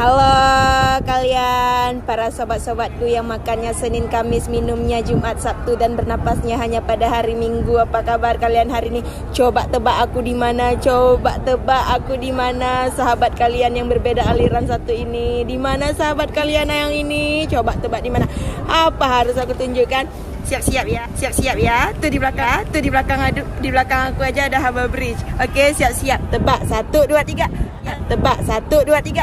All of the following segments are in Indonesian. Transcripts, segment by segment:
Halo kalian, para sobat-sobatku yang makannya Senin, Kamis, minumnya Jumat, Sabtu, dan bernapasnya hanya pada hari Minggu. Apa kabar kalian hari ini? Coba tebak aku di mana? Coba tebak aku di mana? Sahabat kalian yang berbeda aliran satu ini, di mana sahabat kalian yang ini? Coba tebak di mana? Apa harus aku tunjukkan? Siap-siap ya, siap-siap ya. Tuh di belakang, di belakang aku aja ada Harbour Bridge. Oke, siap-siap. Tebak 1, 2, 3. Tebak 1, 2, 3.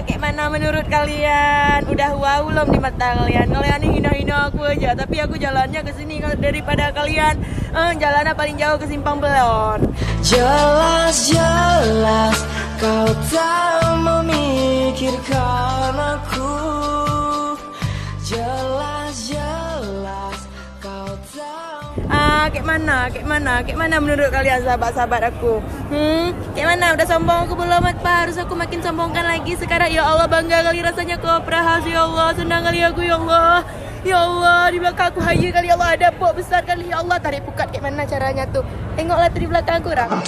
Kayak mana menurut kalian? Udah wow belum di mata kalian? Kalian ini hina-hina aku aja, tapi aku jalannya ke sini daripada kalian jalannya paling jauh ke Simpang Belon. Jelas-jelas kau tak memikirkan aku. Jelas-jelas kau tak. Kayak mana menurut kalian sahabat-sahabat aku? Kayak mana? Udah sombong aku belum? Apa harus aku makin sombongkan lagi sekarang? Ya Allah, bangga kali rasanya kau Prahas. Ya Allah, senang kali aku. Ya Allah, ya Allah, di belakang aku haya kali. Ya Allah, ada pok besar kali. Ya Allah, tarik pukat kayak mana caranya tuh? Tengoklah tuh di belakang aku, Ram.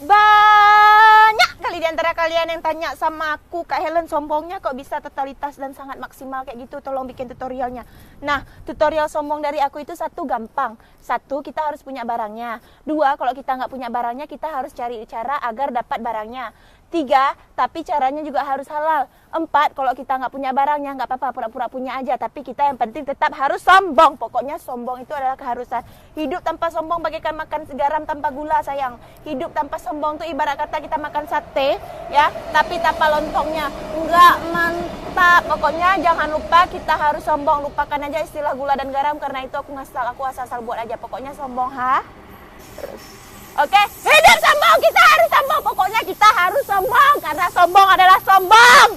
Banyak kali di antara kalian yang tanya sama aku, Kak Helen, sombongnya kok bisa totalitas dan sangat maksimal kayak gitu? Tolong bikin tutorialnya. Nah, tutorial sombong dari aku itu satu, gampang. Satu, kita harus punya barangnya. Dua, kalau kita nggak punya barangnya, kita harus cari cara agar dapat barangnya. Tiga, tapi caranya juga harus halal. Empat, kalau kita nggak punya barangnya, nggak apa-apa, pura-pura punya aja. Tapi kita yang penting tetap harus sombong. Pokoknya sombong itu adalah keharusan. Hidup tanpa sombong bagaikan makan garam tanpa gula, sayang. Hidup tanpa sombong tuh ibarat kata kita makan sate, ya, tapi tanpa lontongnya. Nggak mantap. Pokoknya jangan lupa kita harus sombong. Lupakan aja istilah gula dan garam, karena itu aku asal-asal buat aja. Pokoknya sombong, terus. Oke, hidup sombong, kita harus sombong. Pokoknya kita harus sombong, karena sombong adalah sombong.